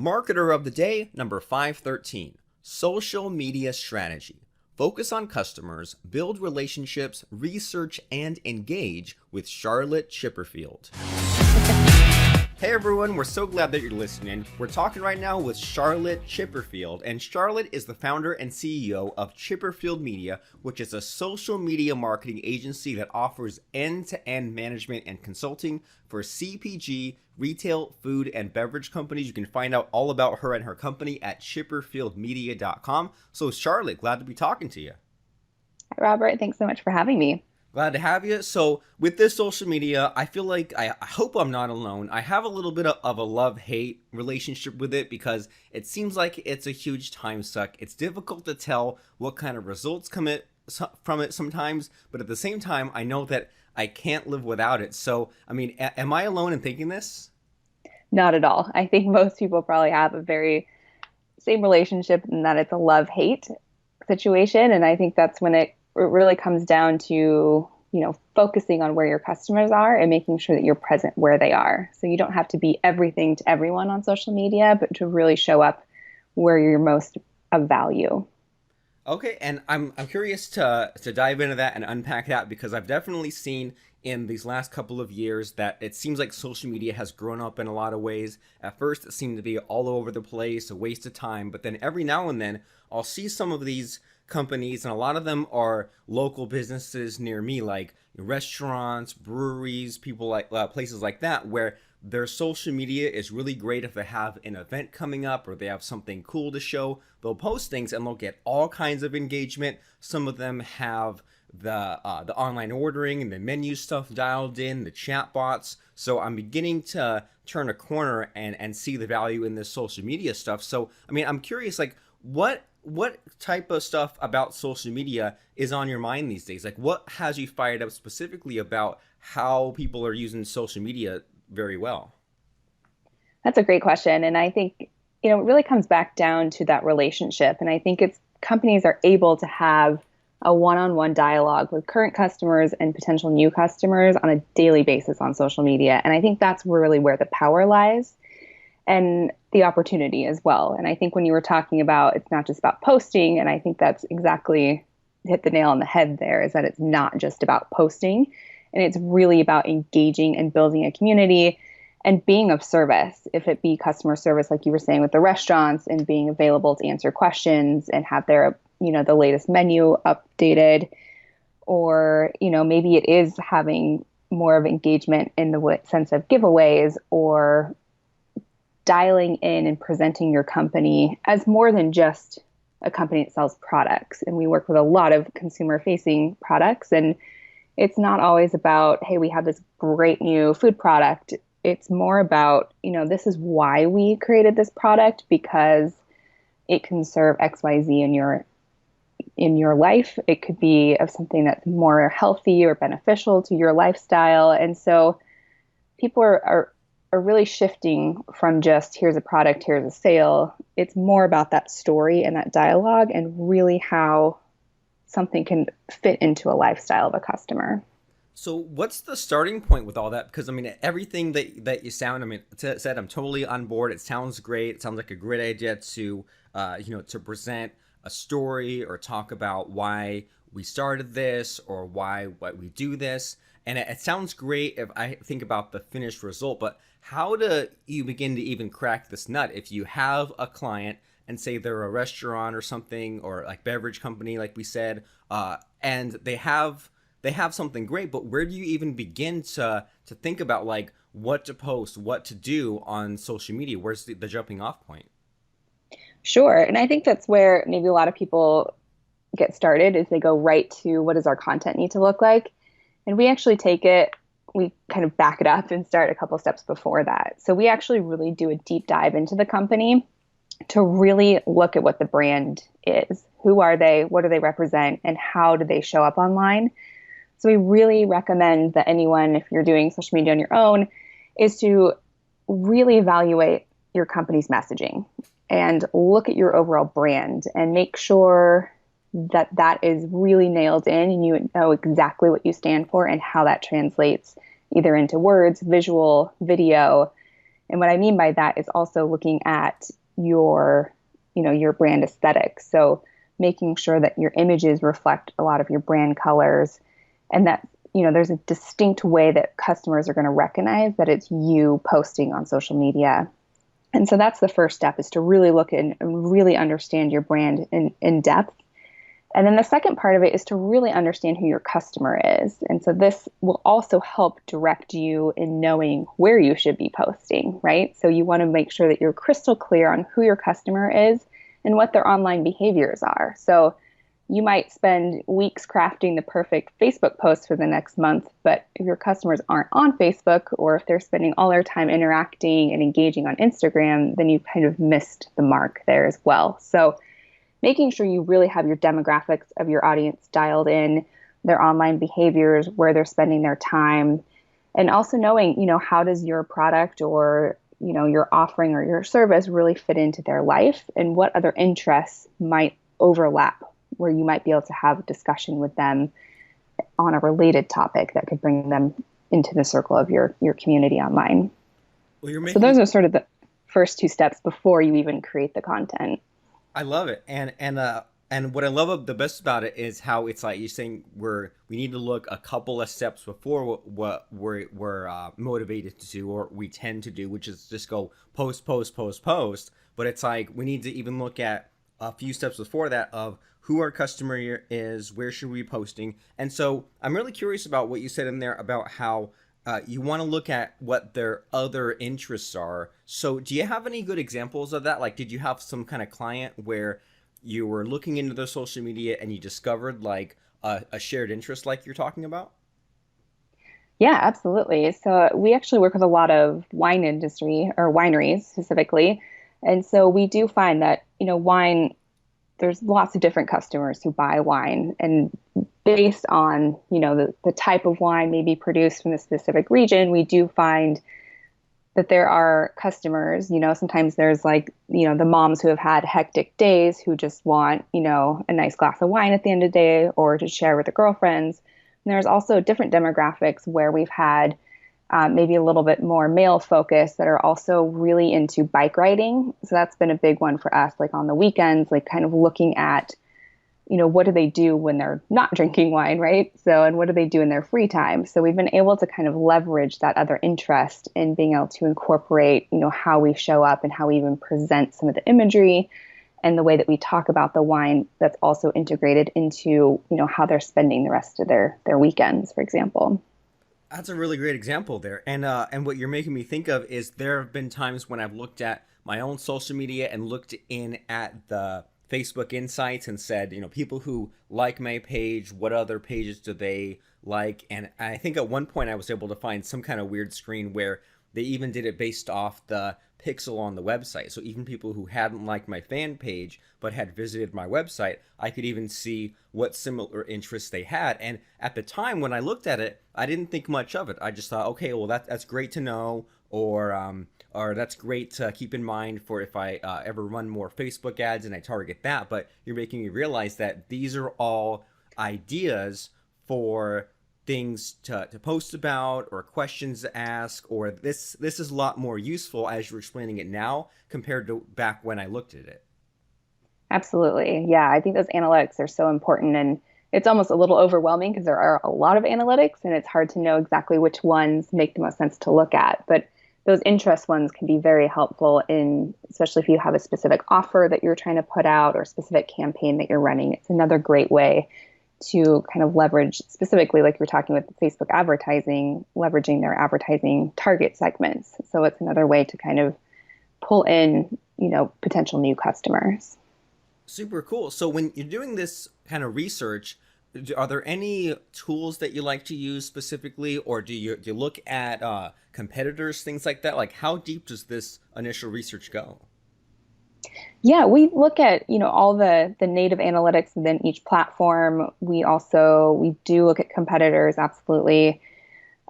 Marketer of the Day, number 513, Social Media Strategy. Focus on customers, build relationships, research, and engage with Charlotte Chipperfield. Hey everyone, we're so glad that you're listening. We're talking right now with Charlotte Chipperfield, and Charlotte is the founder and CEO of Chipperfield Media, which is a social media marketing agency that offers end-to-end management and consulting for CPG, retail, food, and beverage companies. You can find out all about her and her company at chipperfieldmedia.com. So Charlotte, glad to be talking to you. Hi, Robert. Thanks so much for having me. Glad to have you. So with this social media, I feel like I hope I'm not alone. I have a little bit of a love-hate relationship with it because it seems like it's a huge time suck. It's difficult to tell what kind of results come from it sometimes, but at the same time, I know that I can't live without it. So, I mean, am I alone in thinking this? Not at all. I think most people probably have a very same relationship in that it's a love-hate situation. And I think that's when it really comes down to, focusing on where your customers are and making sure that you're present where they are. So you don't have to be everything to everyone on social media, but to really show up where you're most of value. Okay, and I'm curious to dive into that and unpack that because I've definitely seen in these last couple of years that it seems like social media has grown up in a lot of ways. At first, it seemed to be all over the place, a waste of time, but then every now and then I'll see some of these companies, and a lot of them are local businesses near me, like restaurants, breweries, people like places like that, where their social media is really great. If they have an event coming up or they have something cool to show, they'll post things and they'll get all kinds of engagement. Some of them have the online ordering and the menu stuff dialed in, the chat bots. So I'm beginning to turn a corner and see the value in this social media stuff. So, I mean, I'm curious, like, what type of stuff about social media is on your mind these days? Like, what has you fired up specifically about how people are using social media very well? That's a great question. And I think, it really comes back down to that relationship. And I think it's companies are able to have a one-on-one dialogue with current customers and potential new customers on a daily basis on social media. And I think that's really where the power lies and the opportunity as well. And I think when you were talking about it's not just about posting, and I think that's exactly hit the nail on the head there, is that it's not just about posting, and it's really about engaging and building a community and being of service, if it be customer service, like you were saying with the restaurants, and being available to answer questions and have their, the latest menu updated, or, maybe it is having more of engagement in the sense of giveaways or dialing in and presenting your company as more than just a company that sells products. And we work with a lot of consumer-facing products, and it's not always about, hey, we have this great new food product. It's more about, this is why we created this product, because it can serve XYZ in your life. It could be of something that's more healthy or beneficial to your lifestyle. And so people are really shifting from just here's a product, here's a sale. It's more about that story and that dialogue and really how something can fit into a lifestyle of a customer. So what's the starting point with all that? Because, I mean, everything that you said, I'm totally on board. It sounds great. It sounds like a great idea to, to present a story or talk about why we started this or why we do this. And it sounds great if I think about the finished result, but how do you begin to even crack this nut if you have a client and say they're a restaurant or something, or like beverage company, like we said, and they have something great, but where do you even begin to think about like what to post, what to do on social media? Where's the jumping off point? Sure. And I think that's where maybe a lot of people get started, is they go right to what does our content need to look like? And we actually we kind of back it up and start a couple steps before that. So we actually really do a deep dive into the company to really look at what the brand is. Who are they? What do they represent? And how do they show up online? So we really recommend that anyone, if you're doing social media on your own, is to really evaluate your company's messaging and look at your overall brand and make sure that that is really nailed in and you know exactly what you stand for and how that translates either into words, visual, video, And what I mean by that is also looking at your, your brand aesthetic. So making sure that your images reflect a lot of your brand colors and that, there's a distinct way that customers are going to recognize that it's you posting on social media. And so that's the first step, is to really look and really understand your brand in depth. And then the second part of it is to really understand who your customer is. And so this will also help direct you in knowing where you should be posting, right? So you want to make sure that you're crystal clear on who your customer is and what their online behaviors are. So you might spend weeks crafting the perfect Facebook post for the next month, but if your customers aren't on Facebook, or if they're spending all their time interacting and engaging on Instagram, then you kind of missed the mark there as well. So making sure you really have your demographics of your audience dialed in, their online behaviors, where they're spending their time, and also knowing, how does your product or, your offering or your service really fit into their life, and what other interests might overlap where you might be able to have a discussion with them on a related topic that could bring them into the circle of your community online. Well, you're So making those are sort of the first two steps before you even create the content. I love it, and what I love the best about it is how it's like you're saying we need to look a couple of steps before what we're motivated to do, or we tend to do, which is just go post, post, post, post. But it's like we need to even look at a few steps before that of who our customer is, where should we be posting, and so I'm really curious about what you said in there about how. You want to look at what their other interests are. So do you have any good examples of that? Like, did you have some kind of client where you were looking into their social media and you discovered like a shared interest like you're talking about? Yeah, absolutely. So we actually work with a lot of wine industry or wineries specifically. And so we do find that, wine, there's lots of different customers who buy wine, and based on, the type of wine maybe produced from the specific region, we do find that there are customers, sometimes there's like, the moms who have had hectic days who just want, a nice glass of wine at the end of the day or to share with their girlfriends. And there's also different demographics where we've had maybe a little bit more male focus that are also really into bike riding. So that's been a big one for us, like on the weekends, like kind of looking at, what do they do when they're not drinking wine, right? So, and what do they do in their free time? So we've been able to kind of leverage that other interest in being able to incorporate, how we show up and how we even present some of the imagery and the way that we talk about the wine that's also integrated into, how they're spending the rest of their weekends, for example. That's a really great example there. And what you're making me think of is there have been times when I've looked at my own social media and looked in at the Facebook Insights and said, people who like my page, what other pages do they like? And I think at one point I was able to find some kind of weird screen where they even did it based off the pixel on the website. So even people who hadn't liked my fan page but had visited my website, I could even see what similar interests they had. And at the time when I looked at it, I didn't think much of it. I just thought, okay, well that's great to know, or that's great to keep in mind for if I ever run more Facebook ads and I target that. But you're making me realize that these are all ideas for things to post about or questions to ask, or this is a lot more useful as you're explaining it now compared to back when I looked at it. Absolutely. Yeah, I think those analytics are so important, and it's almost a little overwhelming because there are a lot of analytics and it's hard to know exactly which ones make the most sense to look at. But those interest ones can be very helpful in, especially if you have a specific offer that you're trying to put out or a specific campaign that you're running. It's another great way to kind of leverage, specifically like you're talking with Facebook advertising, leveraging their advertising target segments. So it's another way to kind of pull in, potential new customers. Super cool. So when you're doing this kind of research, are there any tools that you like to use specifically, or do you look at competitors, things like that? Like, how deep does this initial research go? Yeah, we look at, all the native analytics within each platform. We do look at competitors, absolutely.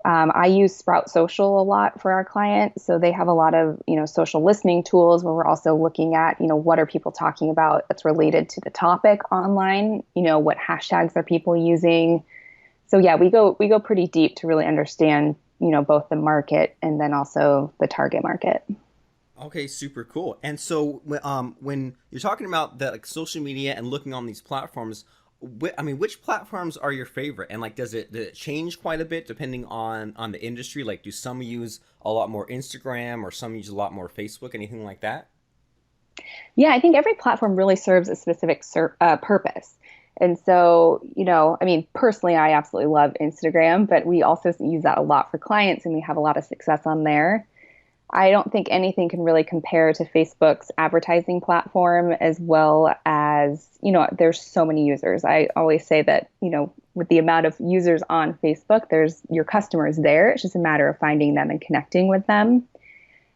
I use Sprout Social a lot for our clients. So they have a lot of, social listening tools where we're also looking at, what are people talking about that's related to the topic online? What hashtags are people using? So yeah, we go pretty deep to really understand, both the market and then also the target market. Okay, super cool. And so, when you're talking about the like social media and looking on these platforms, I mean, which platforms are your favorite? And like, does it change quite a bit depending on the industry? Like, do some use a lot more Instagram, or some use a lot more Facebook? Anything like that? Yeah, I think every platform really serves a specific purpose. And so, I mean, personally, I absolutely love Instagram, but we also use that a lot for clients and we have a lot of success on there. I don't think anything can really compare to Facebook's advertising platform, as well as, there's so many users. I always say that, with the amount of users on Facebook, there's your customers there. It's just a matter of finding them and connecting with them.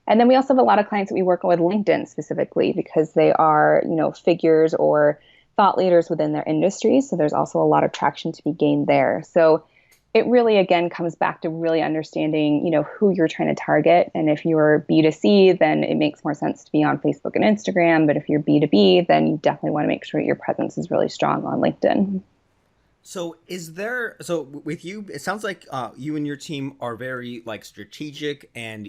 And then we also have a lot of clients that we work with LinkedIn specifically because they are, figures or thought leaders within their industry. So there's also a lot of traction to be gained there. So it really, again, comes back to really understanding, who you're trying to target. And if you're B2C, then it makes more sense to be on Facebook and Instagram. But if you're B2B, then you definitely want to make sure your presence is really strong on LinkedIn. So with you, it sounds like you and your team are very like strategic, and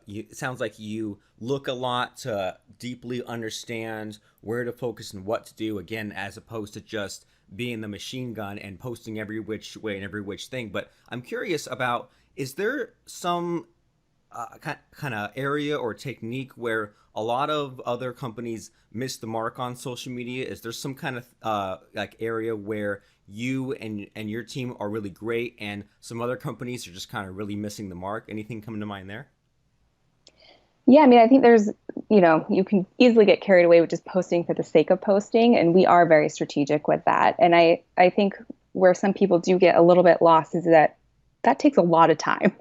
it sounds like you look a lot to deeply understand where to focus and what to do. Again, as opposed to just being the machine gun and posting every which way and every which thing. But I'm curious about, is there some kind of area or technique where a lot of other companies miss the mark on social media? Is there some kind of like area where you and your team are really great and some other companies are just kind of really missing the mark? Anything come to mind there? Yeah, I mean, I think there's, you can easily get carried away with just posting for the sake of posting, and we are very strategic with that. And I think where some people do get a little bit lost is that takes a lot of time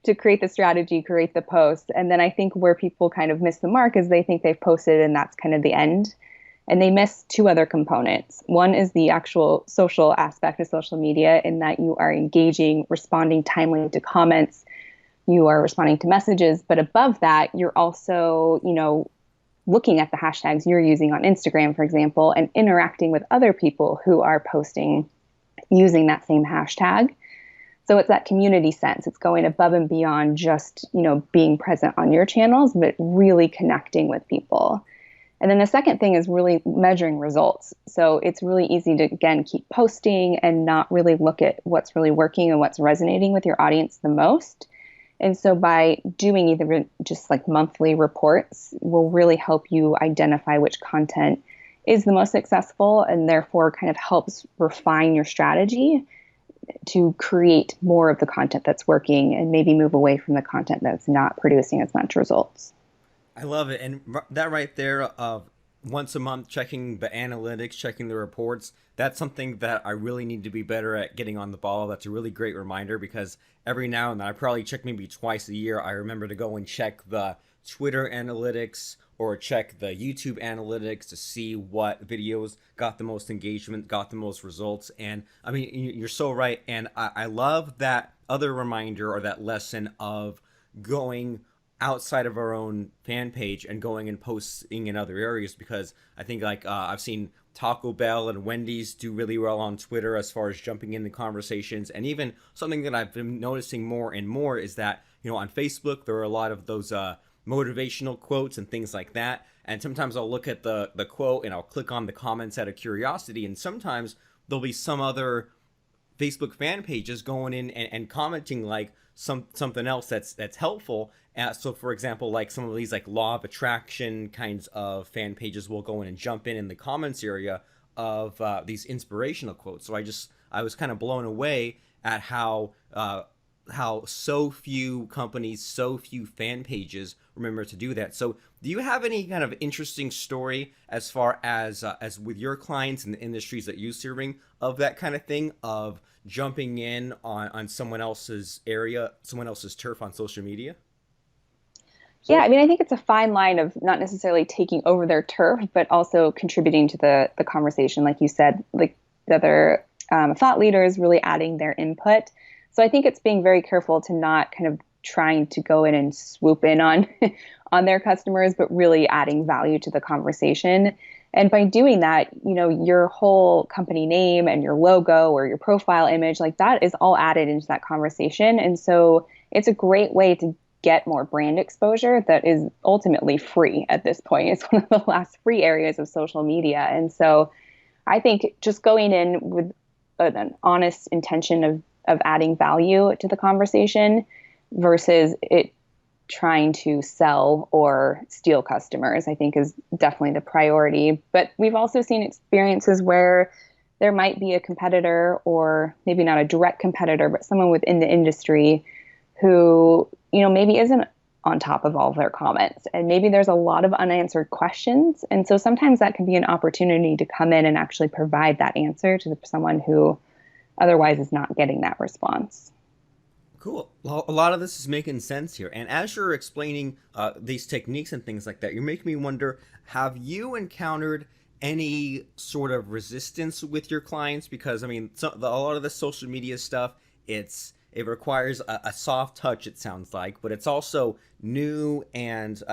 to create the strategy, create the post. And then I think where people kind of miss the mark is they think they've posted and that's kind of the end. And they miss two other components. One is the actual social aspect of social media, in that you are engaging, responding timely to comments, you are responding to messages. But above that, you're also, looking at the hashtags you're using on Instagram, for example, and interacting with other people who are posting using that same hashtag. So it's that community sense. It's going above and beyond just, being present on your channels, but really connecting with people. And then the second thing is really measuring results. So it's really easy to, again, keep posting and not really look at what's really working and what's resonating with your audience the most. And so by doing either just like monthly reports will really help you identify which content is the most successful, and therefore kind of helps refine your strategy to create more of the content that's working and maybe move away from the content that's not producing as much results. I love it. And that right there of once a month checking the analytics, checking the reports, that's something that I really need to be better at getting on the ball. That's a really great reminder, because every now and then, I probably check maybe twice a year, I remember to go and check the Twitter analytics or check the YouTube analytics to see what videos got the most engagement, got the most results. And I mean, you're so right. And I love that other reminder, or that lesson of going outside of our own fan page and going and posting in other areas, because I think like I've seen Taco Bell and Wendy's do really well on Twitter as far as jumping into conversations. And even something that I've been noticing more and more is that, on Facebook, there are a lot of those motivational quotes and things like that. And sometimes I'll look at the quote and I'll click on the comments out of curiosity. And sometimes there'll be some other Facebook fan pages going in and commenting like something else that's helpful. So for example, like some of these like law of attraction kinds of fan pages will go in and jump in the comments area of these inspirational quotes. So I was kind of blown away at how so few companies, so few fan pages remember to do that. So do you have any kind of interesting story as far as with your clients and the industries that you're serving, of that kind of thing, of jumping in on someone else's area, someone else's turf on social media? Yeah, I mean, I think it's a fine line of not necessarily taking over their turf, but also contributing to the conversation, like you said, like the other thought leaders really adding their input. So I think it's being very careful to not kind of trying to go in and swoop in on on their customers, but really adding value to the conversation. And by doing that, your whole company name and your logo or your profile image, like that is all added into that conversation. And so it's a great way to get more brand exposure that is ultimately free at this point. It's one of the last free areas of social media. And so I think just going in with an honest intention of adding value to the conversation versus it trying to sell or steal customers, I think is definitely the priority. But we've also seen experiences where there might be a competitor, or maybe not a direct competitor, but someone within the industry who, maybe isn't on top of all of their comments. And maybe there's a lot of unanswered questions. And so sometimes that can be an opportunity to come in and actually provide that answer to someone who otherwise is not getting that response. Cool. Well, a lot of this is making sense here. And as you're explaining these techniques and things like that, you're making me wonder, have you encountered any sort of resistance with your clients? Because, I mean, a lot of the social media stuff, it requires a soft touch, it sounds like, but it's also new and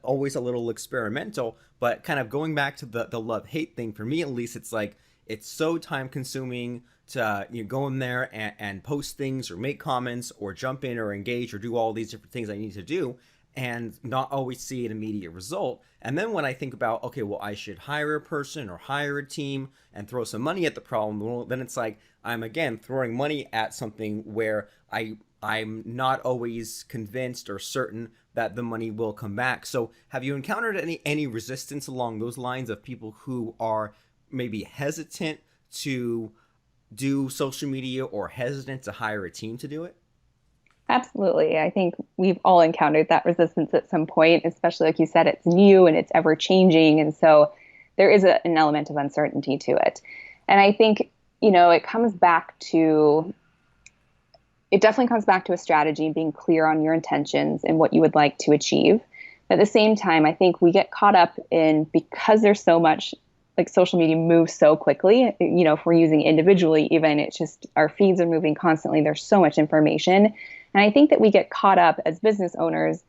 always a little experimental. But kind of going back to the love-hate thing, for me at least, it's like it's so time consuming to go in there and post things or make comments or jump in or engage or do all these different things I need to do and not always see an immediate result. And then when I think about, okay, well, I should hire a person or hire a team and throw some money at the problem, well, then it's like I'm again throwing money at something where I'm not always convinced or certain that the money will come back. So have you encountered any resistance along those lines of people who are maybe hesitant to do social media or hesitant to hire a team to do it? Absolutely. I think we've all encountered that resistance at some point, especially like you said, it's new and it's ever changing. And so there is an element of uncertainty to it. And I think, it definitely comes back to a strategy, being clear on your intentions and what you would like to achieve. At the same time, I think we get caught up in, because there's so much, like social media moves so quickly, if we're using individually, even it's just our feeds are moving constantly. There's so much information. And I think that we get caught up as business owners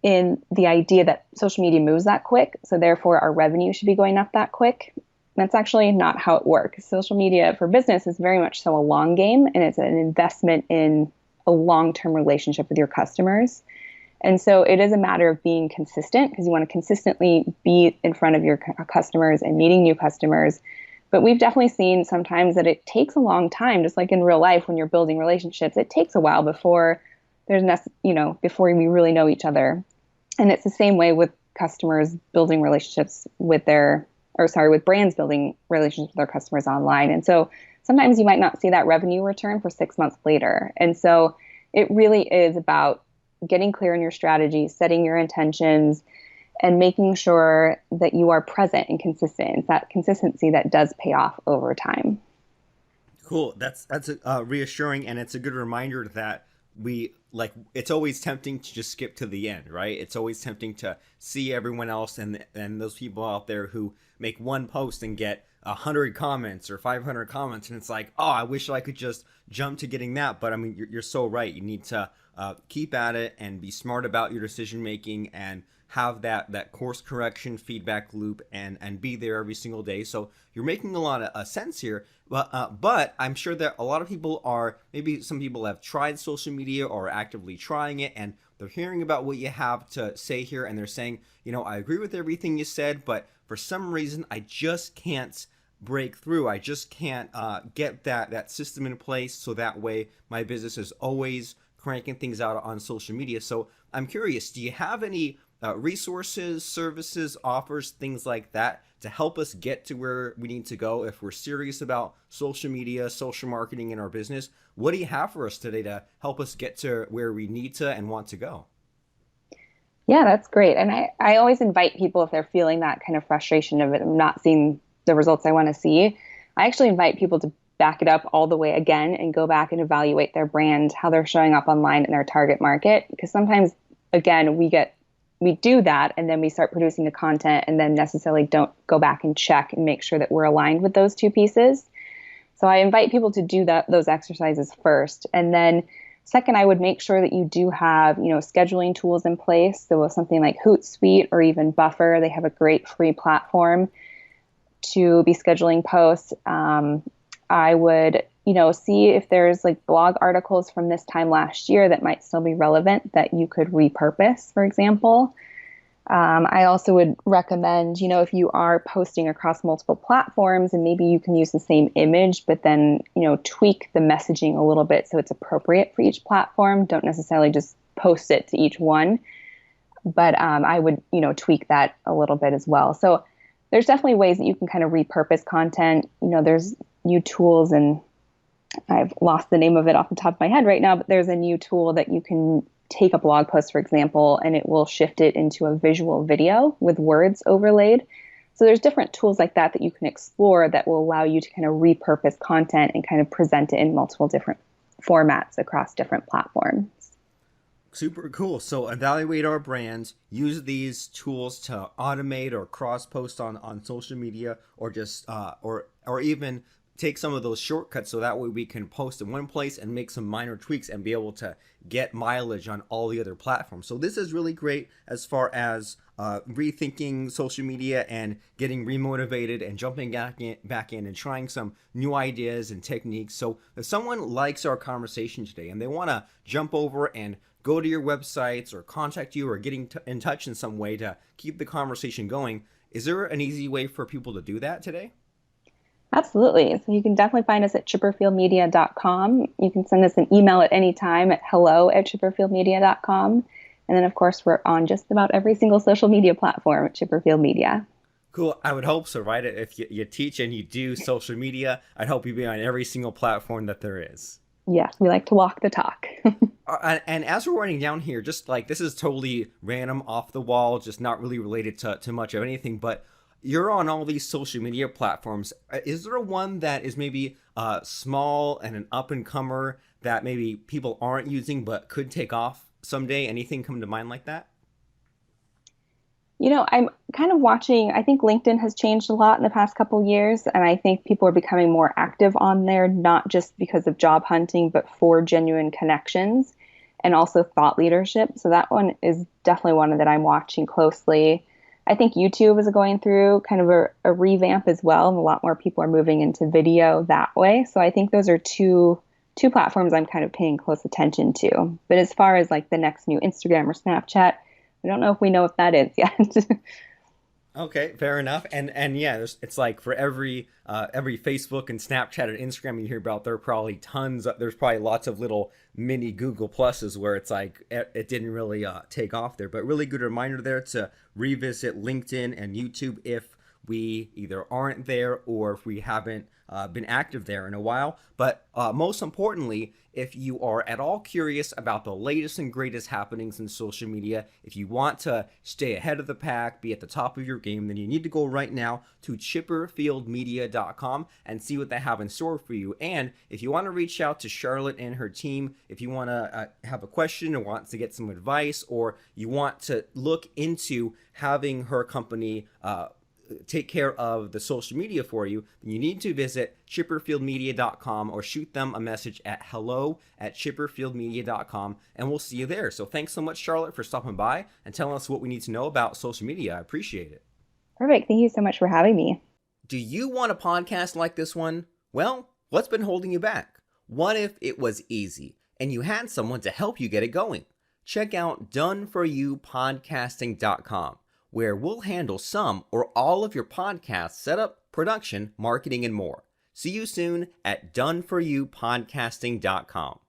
in the idea that social media moves that quick. So therefore our revenue should be going up that quick. That's actually not how it works. Social media for business is very much so a long game, and it's an investment in a long-term relationship with your customers. And so it is a matter of being consistent, because you want to consistently be in front of your customers and meeting new customers. But we've definitely seen sometimes that it takes a long time, just like in real life when you're building relationships. It takes a while before before we really know each other. And it's the same way with customers building relationships with with brands building relationships with their customers online. And so sometimes you might not see that revenue return for 6 months later. And so it really is about getting clear on your strategy, setting your intentions, and making sure that you are present and consistent. It's that consistency that does pay off over time. Cool. That's reassuring, and it's a good reminder that it's always tempting to just skip to the end, right? It's always tempting to see everyone else and those people out there who make one post and get 100 comments or 500 comments, and it's like, oh, I wish I could just jump to getting that. But I mean, you're so right. You need to keep at it and be smart about your decision making and have that course correction feedback loop and be there every single day. So you're making a lot of sense here. But I'm sure that a lot of people maybe some people have tried social media or are actively trying it, and they're hearing about what you have to say here, and they're saying, I agree with everything you said, but for some reason I just can't break through. I just can't get that system in place, so that way my business is always cranking things out on social media. So I'm curious, do you have any resources, services, offers, things like that to help us get to where we need to go if we're serious about social media, social marketing in our business? What do you have for us today to help us get to where we need to and want to go? Yeah, that's great. And I always invite people, if they're feeling that kind of frustration of it, not seeing the results I want to see, I actually invite people to back it up all the way again and go back and evaluate their brand, how they're showing up online in their target market. Because sometimes, again, we do that and then we start producing the content and then necessarily don't go back and check and make sure that we're aligned with those two pieces. So I invite people to do those exercises first. And then second, I would make sure that you do have, scheduling tools in place. So with something like Hootsuite or even Buffer, they have a great free platform to be scheduling posts. I would, see if there's like blog articles from this time last year that might still be relevant that you could repurpose, for example. I also would recommend, if you are posting across multiple platforms and maybe you can use the same image, but then, tweak the messaging a little bit so it's appropriate for each platform. Don't necessarily just post it to each one, but I would, tweak that a little bit as well. So there's definitely ways that you can kind of repurpose content. There's new tools, and I've lost the name of it off the top of my head right now, but there's a new tool that you can take a blog post, for example, and it will shift it into a visual video with words overlaid. So there's different tools like that that you can explore that will allow you to kind of repurpose content and kind of present it in multiple different formats across different platforms. Super cool. So evaluate our brands, use these tools to automate or cross post on social media, or just or even take some of those shortcuts so that way we can post in one place and make some minor tweaks and be able to get mileage on all the other platforms. So this is really great as far as rethinking social media and getting remotivated and jumping back in and trying some new ideas and techniques. So if someone likes our conversation today and they want to jump over and go to your websites or contact you or getting in touch in some way to keep the conversation going, is there an easy way for people to do that today? Absolutely. So you can definitely find us at chipperfieldmedia.com. You can send us an email at any time at hello@chipperfieldmedia.com. And then, of course, we're on just about every single social media platform at Chipperfield Media. Cool. I would hope so, right? If you teach and you do social media, I'd hope you be on every single platform that there is. Yes, we like to walk the talk. And as we're running down here, just like this is totally random, off the wall, just not really related to much of anything, but you're on all these social media platforms. Is there one that is maybe small and an up-and-comer that maybe people aren't using but could take off someday? Anything come to mind like that? I'm kind of watching, I think LinkedIn has changed a lot in the past couple of years, and I think people are becoming more active on there, not just because of job hunting, but for genuine connections and also thought leadership. So that one is definitely one that I'm watching closely. I think YouTube is going through kind of a revamp as well, and a lot more people are moving into video that way. So I think those are two platforms I'm kind of paying close attention to. But as far as like the next new Instagram or Snapchat, I don't know if we know what that is yet. Okay, fair enough. And yeah, it's like for every Facebook and Snapchat and Instagram you hear about, there are probably there's probably lots of little mini Google Pluses where it's like it didn't really take off there. But really good reminder there to revisit LinkedIn and YouTube if we either aren't there or if we haven't been active there in a while. But most importantly, if you are at all curious about the latest and greatest happenings in social media, if you want to stay ahead of the pack, be at the top of your game, then you need to go right now to chipperfieldmedia.com and see what they have in store for you. And if you want to reach out to Charlotte and her team, if you want to have a question or want to get some advice, or you want to look into having her company take care of the social media for you, then you need to visit chipperfieldmedia.com or shoot them a message at hello@chipperfieldmedia.com, and we'll see you there. So thanks so much, Charlotte, for stopping by and telling us what we need to know about social media. I appreciate it. Perfect. Thank you so much for having me. Do you want a podcast like this one? Well, what's been holding you back? What if it was easy and you had someone to help you get it going? Check out doneforyoupodcasting.com, where we'll handle some or all of your podcast setup, production, marketing, and more. See you soon at doneforyoupodcasting.com.